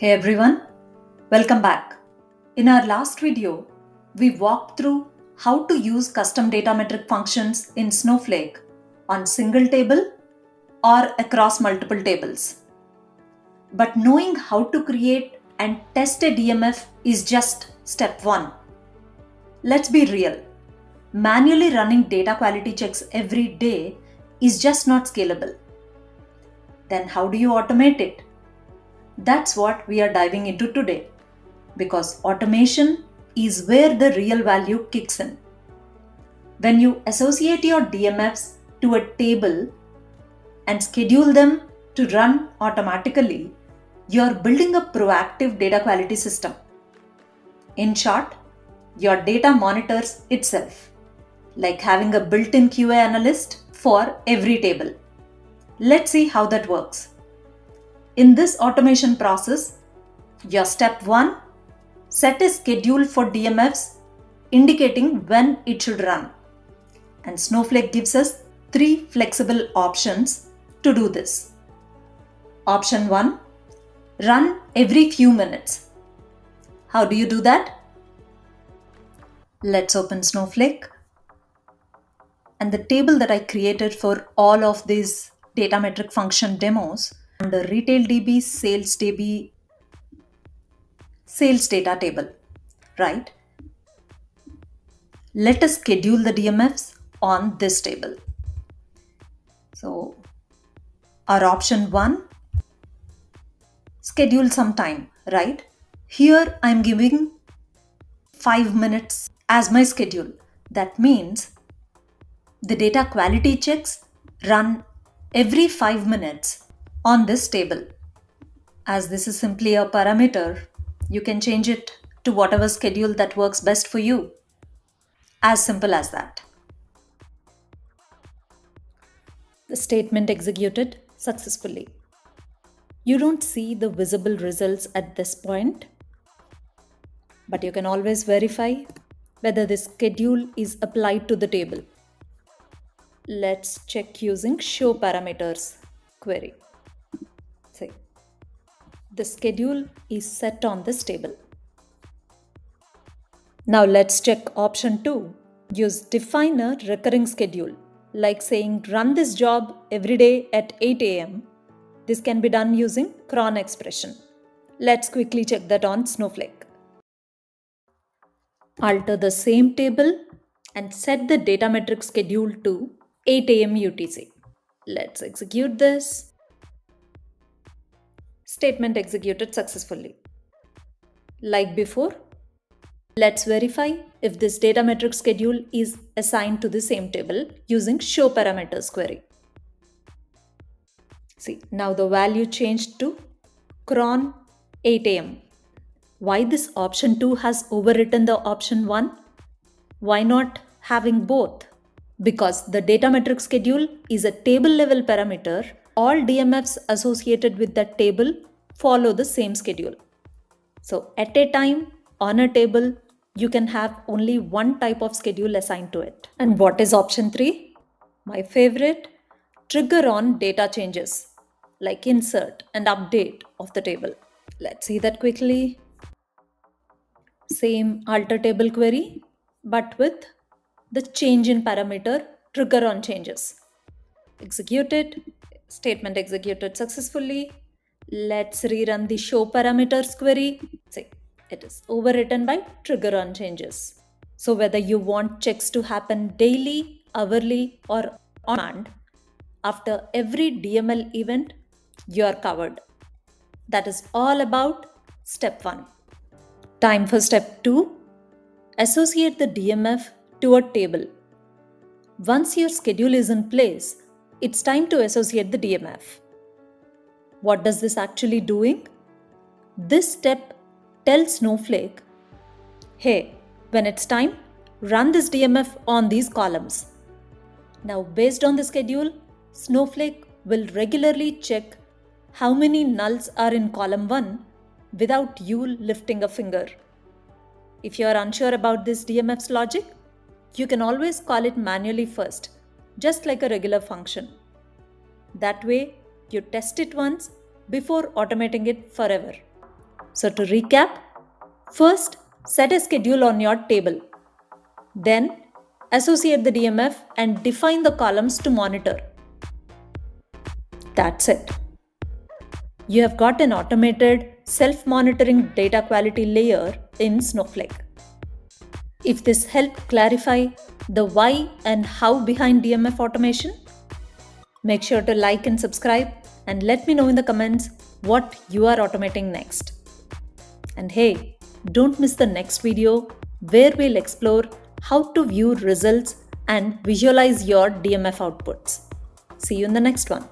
Hey everyone, welcome back. In our last video, we walked through how to use custom data metric functions in Snowflake on single table or across multiple tables. But knowing how to create and test a DMF is just step one. Let's be real. Manually running data quality checks every day is just not scalable. Then how do you automate it? That's what we are diving into today, because automation is where the real value kicks in. When you associate your DMFs to a table and schedule them to run automatically, you're building a proactive data quality system. In short, your data monitors itself, like having a built-in QA analyst for every table. Let's see how that works. In this automation process, your step 1, set a schedule for DMFs indicating when it should run. And Snowflake gives us 3 flexible options to do this. Option 1, run every few minutes. How do you do that? Let's open Snowflake. And the table that I created for all of these data metric function demos, the retail DB, sales DB, sales data table, right? Let us schedule the DMFs on this table. So our option 1, schedule some time, right? Here I'm giving 5 minutes as my schedule. That means the data quality checks run every 5 minutes on this table. As this is simply a parameter, you can change it to whatever schedule that works best for you. As simple as that. The statement executed successfully. You don't see the visible results at this point, but you can always verify whether the schedule is applied to the table. Let's check using show parameters query. See, the schedule is set on this table. Now let's check option 2. Use define a recurring schedule, like saying run this job every day at 8 a.m. This can be done using cron expression. Let's quickly check that on Snowflake. Alter the same table and set the data metric schedule to 8 a.m. UTC. Let's execute this. Statement executed successfully. Like before, let's verify if this data metric schedule is assigned to the same table using show parameters query. See, now the value changed to cron 8 a.m. Why this option 2 has overwritten the option 1? Why not having both? Because the data metric schedule is a table level parameter. All DMFs associated with that table follow the same schedule. So at a time on a table, you can have only one type of schedule assigned to it. And what is option 3? My favorite, trigger on data changes like insert and update of the table. Let's see that quickly. Same alter table query, but with the change in parameter trigger on changes. Executed, statement executed successfully. Let's rerun the show parameters query. See, it is overwritten by trigger on changes. So whether you want checks to happen daily, hourly, or on demand, after every DML event, you are covered. That is all about step 1. Time for step 2. Associate the DMF to a table. Once your schedule is in place, it's time to associate the DMF. What does this actually doing? This step tells Snowflake, hey, when it's time, run this DMF on these columns. Now, based on the schedule, Snowflake will regularly check how many nulls are in column 1 without you lifting a finger. If you are unsure about this DMF's logic, you can always call it manually first, just like a regular function. That way, you test it once before automating it forever. So to recap, first set a schedule on your table. Then associate the DMF and define the columns to monitor. That's it. You have got an automated self-monitoring data quality layer in Snowflake. If this helped clarify the why and how behind DMF automation, make sure to like and subscribe and let me know in the comments what you are automating next. And hey, don't miss the next video where we'll explore how to view results and visualize your DMF outputs. See you in the next one.